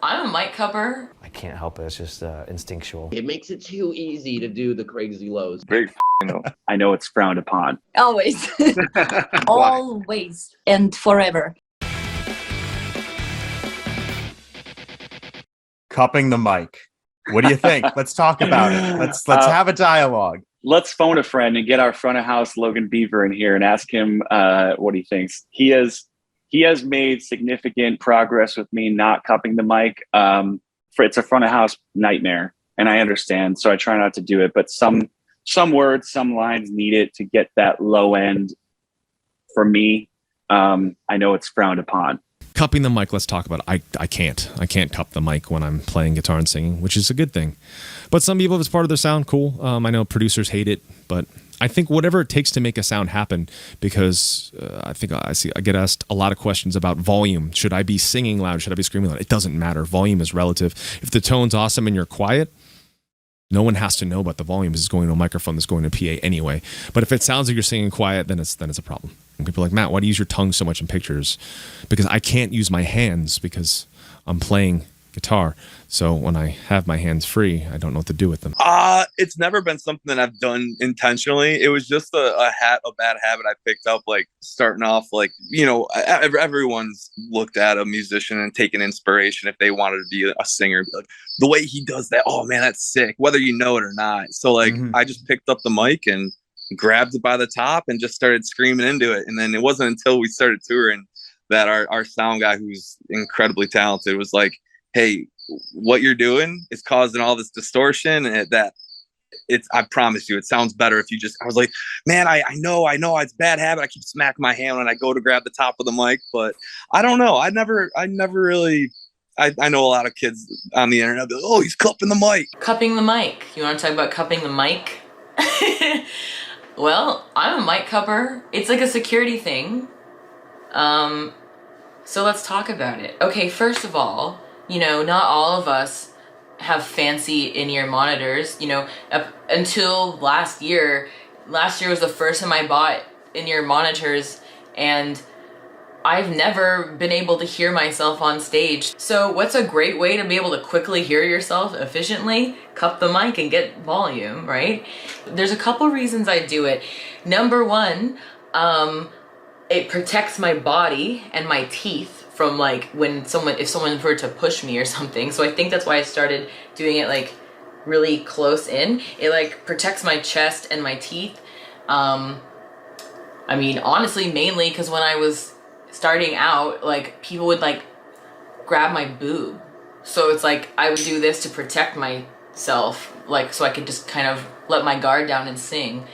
I'm a mic cupper. I can't help it. It's just instinctual. It makes it too easy to do the crazy lows. Big no. I know it's frowned upon. Always. Always and forever. Cupping the mic. What do you think? Let's talk about it. Let's have a dialogue. Let's phone a friend and get our front of house Logan Beaver in here and ask him what he thinks. He has made significant progress with me not cupping the mic. It's a front of house nightmare, and I understand, so I try not to do it. But some words, some lines need it to get that low end. For me, I know it's frowned upon. Cupping the mic, let's talk about it. I can't cup the mic when I'm playing guitar and singing, which is a good thing. But some people, if it's part of their sound, cool. I know producers hate it, but I think whatever it takes to make a sound happen, because I get asked a lot of questions about volume. Should I be singing loud? Should I be screaming loud? It doesn't matter. Volume is relative. If the tone's awesome and you're quiet, no one has to know about the volume. It's going to a microphone that's going to PA anyway. But if it sounds like you're singing quiet, then it's a problem. And people are like, Matt, why do you use your tongue so much in pictures? Because I can't use my hands because I'm playing guitar. So when I have my hands free, I don't know what to do with them. It's never been something that I've done intentionally. It was just a bad habit I picked up, like starting off, like, you know, everyone's looked at a musician and taken inspiration if they wanted to be a singer. Like, the way he does that, oh man, that's sick, whether you know it or not. So like, I just picked up the mic and grabbed it by the top and just started screaming into it. And then it wasn't until we started touring that our sound guy, who's incredibly talented, was like, hey, what you're doing is causing all this distortion, and I promise you, it sounds better if you just, I was like, man, I know it's a bad habit. I keep smacking my hand when I go to grab the top of the mic, but I don't know. I never really, I know a lot of kids on the internet, like, oh, he's cupping the mic. Cupping the mic. You want to talk about cupping the mic? Well, I'm a mic cupper. It's like a security thing. So let's talk about it. Okay, first of all, you know, not all of us have fancy in-ear monitors. You know, until last year was the first time I bought in-ear monitors, and I've never been able to hear myself on stage. So what's a great way to be able to quickly hear yourself efficiently? Cup the mic and get volume, right? There's a couple reasons I do it. Number one, it protects my body and my teeth from like if someone were to push me or something. So I think that's why I started doing it like really close in. It like protects my chest and my teeth. I mean, honestly, mainly because when I was starting out, like people would like grab my boob. So it's like I would do this to protect myself, like so I could just kind of let my guard down and sing,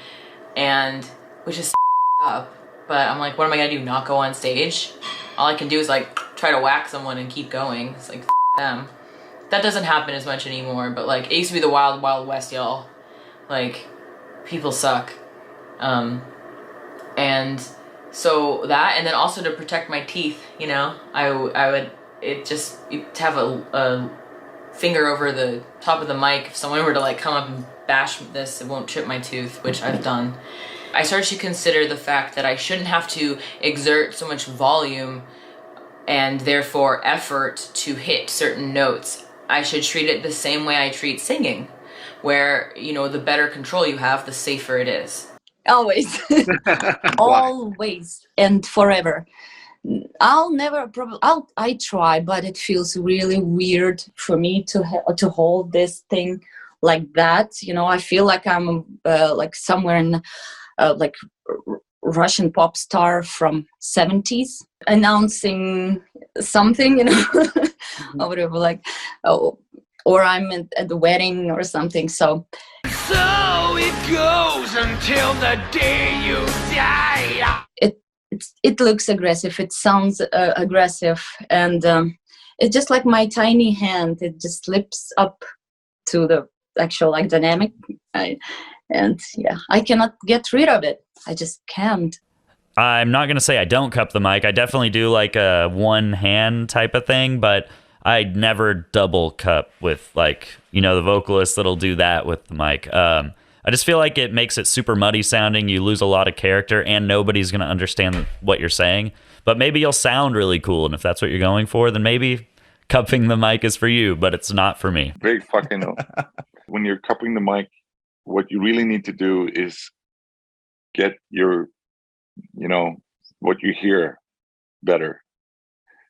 and which is up. But I'm like, what am I gonna do? Not go on stage? All I can do is like try to whack someone and keep going. It's like them. That doesn't happen as much anymore. But like it used to be the wild, wild west, y'all. Like people suck. And so that, and then also to protect my teeth, you know, I would to have a finger over the top of the mic. If someone were to like come up and bash this, it won't chip my tooth, which I've done. I started to consider the fact that I shouldn't have to exert so much volume and therefore effort to hit certain notes. I should treat it the same way I treat singing, where, you know, the better control you have, the safer it is. Always. Always and forever. I try, but it feels really weird for me to hold this thing like that. You know, I feel like I'm like somewhere in like Russian pop star from 70s announcing something, you know, or whatever, like, or I'm at the wedding or something. So it goes until the day you die. It looks aggressive. It sounds aggressive, and it's just like my tiny hand. It just slips up to the actual like dynamic, and yeah, I cannot get rid of it. I just can't. I'm not gonna say I don't cup the mic. I definitely do like a one hand type of thing, but I never double cup with, like, you know, the vocalists that'll do that with the mic. I just feel like it makes it super muddy sounding. You lose a lot of character, and nobody's going to understand what you're saying. But maybe you'll sound really cool, and if that's what you're going for, then maybe cupping the mic is for you, but it's not for me. Big fucking no. When you're cupping the mic, what you really need to do is get your, what you hear better.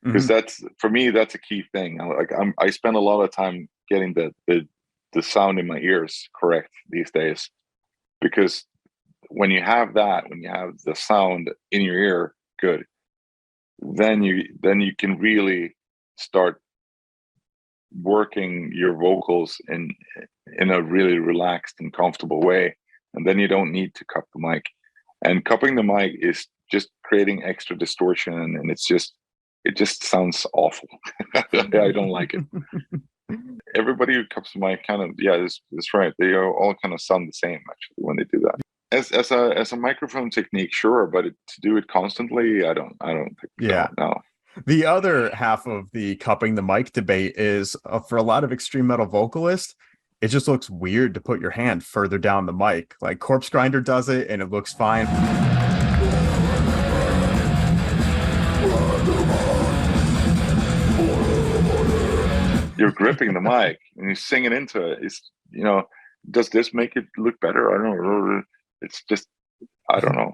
Because that's, for me, that's a key thing. Like I spend a lot of time getting the sound in my ears correct these days. Because when you have the sound in your ear good, then you can really start working your vocals in a really relaxed and comfortable way, and then you don't need to cup the mic. And cupping the mic is just creating extra distortion, and it just sounds awful. I don't like it. Everybody who cups the mic kind of, that's right, they all kind of sound the same actually when they do that. As a microphone technique, sure, but to do it constantly, I don't think. Yeah. No. The other half of the cupping the mic debate is for a lot of extreme metal vocalists, it just looks weird to put your hand further down the mic. Like Corpse Grinder does it and it looks fine. You're gripping the mic and you're singing into it. It's, does this make it look better? I don't know. It's just, I don't know.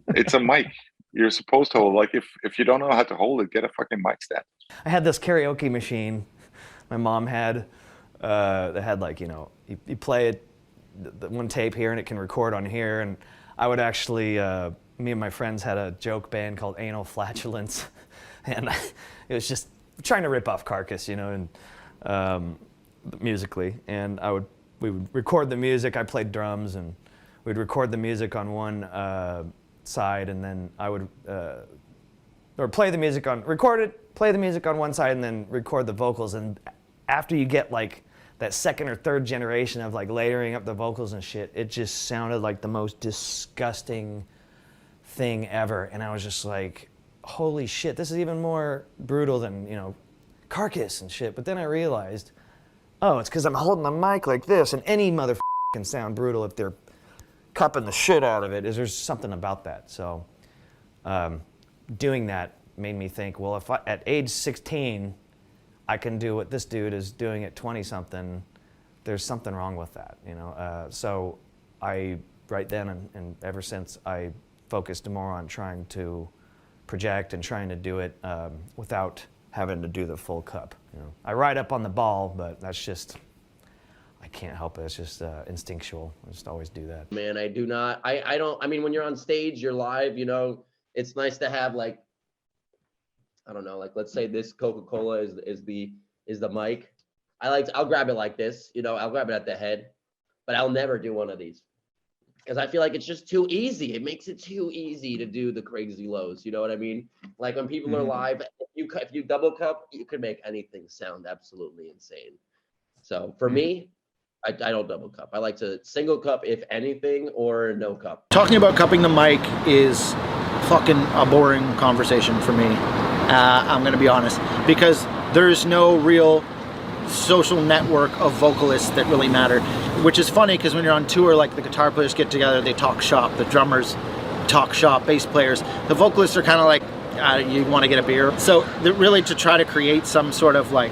It's a mic. You're supposed to hold, like if you don't know how to hold it, get a fucking mic stand. I had this karaoke machine my mom had that had like, you play it, the one tape here and it can record on here. And I would actually, me and my friends had a joke band called Anal Flatulence. And it was just trying to rip off Carcass, and musically. And we would record the music. I played drums and we'd record the music on one side, and then I would play the music on one side, and then record the vocals. And after you get like that second or third generation of like layering up the vocals and shit, it just sounded like the most disgusting thing ever. And I was just like, holy shit, this is even more brutal than Carcass and shit. But then I realized, oh, it's because I'm holding the mic like this, and any motherfucker can sound brutal if they're cupping the shit out of it. There's something about that. So doing that made me think, well, if at age 16 I can do what this dude is doing at 20 something, there's something wrong with that, so I right then and ever since, I focused more on trying to project and trying to do it without having to do the full cup. I ride up on the ball, but that's just, I can't help it. It's just instinctual. I just always do that. Man, I do not. I don't. I mean, when you're on stage, you're live. It's nice to have like, I don't know, like let's say this Coca-Cola is the mic. I'll grab it like this. I'll grab it at the head, but I'll never do one of these because I feel like it's just too easy. It makes it too easy to do the crazy lows. You know what I mean? Like when people are live, if you double cup, you could make anything sound absolutely insane. So for me, I don't double cup. I like to single cup, if anything, or no cup. Talking about cupping the mic is fucking a boring conversation for me. I'm going to be honest, because there's no real social network of vocalists that really matter, which is funny because when you're on tour, like the guitar players get together, they talk shop, the drummers talk shop, bass players, the vocalists are kind of like, you want to get a beer. So really to try to create some sort of like,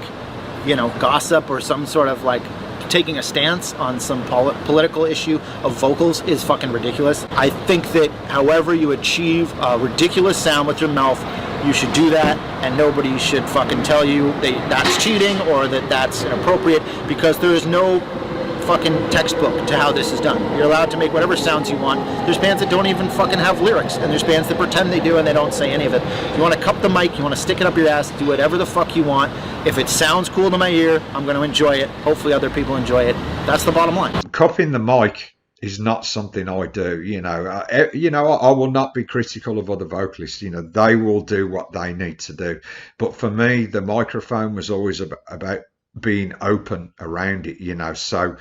gossip or some sort of like taking a stance on some political issue of vocals is fucking ridiculous. I think that however you achieve a ridiculous sound with your mouth, you should do that, and nobody should fucking tell you that's cheating or that's inappropriate, because there is no fucking textbook to how this is done. You're allowed to make whatever sounds you want. There's bands that don't even fucking have lyrics, and there's bands that pretend they do and they don't say any of it. You want to cup the mic, you want to stick it up your ass, do whatever the fuck you want. If it sounds cool to my ear, I'm going to enjoy it. Hopefully other people enjoy it. That's the bottom line. Cupping the mic is not something I do. I will not be critical of other vocalists. They will do what they need to do. But for me, the microphone was always about being open around it, so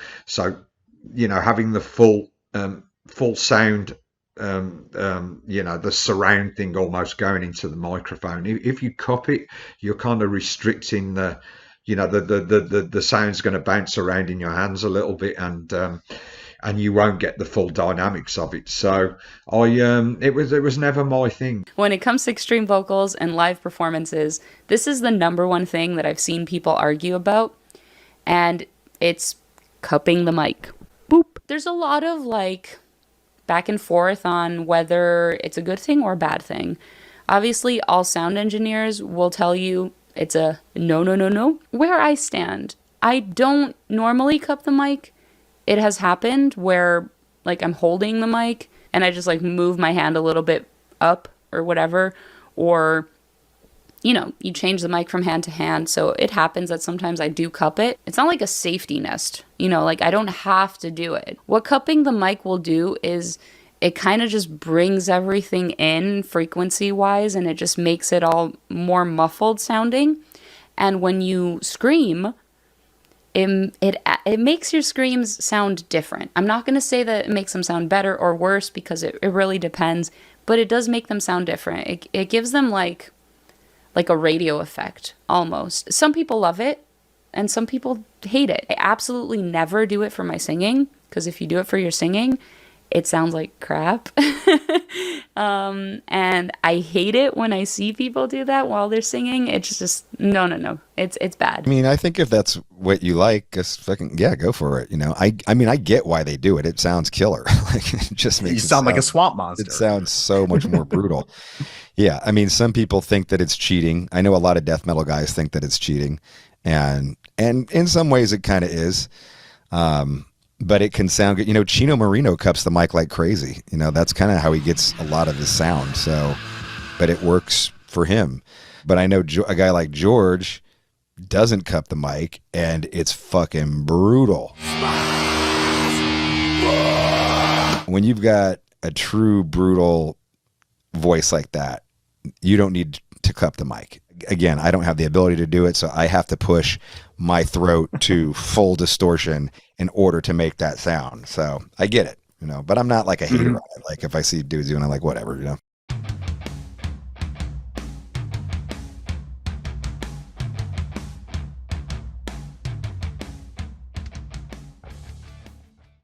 having the full sound, the surround thing almost going into the microphone. If you cup it, you're kind of restricting the sound's going to bounce around in your hands a little bit, and and you won't get the full dynamics of it. So it was never my thing. When it comes to extreme vocals and live performances, this is the number one thing that I've seen people argue about, and it's cupping the mic. Boop. There's a lot of like back and forth on whether it's a good thing or a bad thing. Obviously, all sound engineers will tell you it's a no. Where I stand, I don't normally cup the mic. It has happened where like I'm holding the mic and I just like move my hand a little bit up or whatever, or you know, you change the mic from hand to hand. So it happens that sometimes I do cup it. It's not like a safety nest, you know, like I don't have to do it. What cupping the mic will do is it kind of just brings everything in frequency wise, and it just makes it all more muffled sounding. And when you scream, it makes your screams sound different. I'm not going to say that it makes them sound better or worse, because it really depends, but it does make them sound different. It gives them like a radio effect almost. Some people love it and some people hate it. I absolutely never do it for my singing, because if you do it for your singing, it sounds like crap. And I hate it when I see people do that while they're singing. It's just, no. It's bad. I mean, I think if that's what you like, just fucking, yeah, go for it. You know, I mean, I get why they do it. It sounds killer. Like, it just makes you sound like a swamp monster. It sounds so much more brutal. Yeah. I mean, some people think that it's cheating. I know a lot of death metal guys think that it's cheating, and in some ways it kind of is. But it can sound good. You know, Chino Marino cups the mic like crazy. You know, that's kind of how he gets a lot of his sound. So, but it works for him. But I know a guy like George doesn't cup the mic, and it's fucking brutal. When you've got a true brutal voice like that, you don't need to cup the mic. Again, I don't have the ability to do it, so I have to push my throat to full distortion in order to make that sound. So I get it, you know, but I'm not like a hater on it. Like if I see dudes doing it, I'm like, whatever, you know.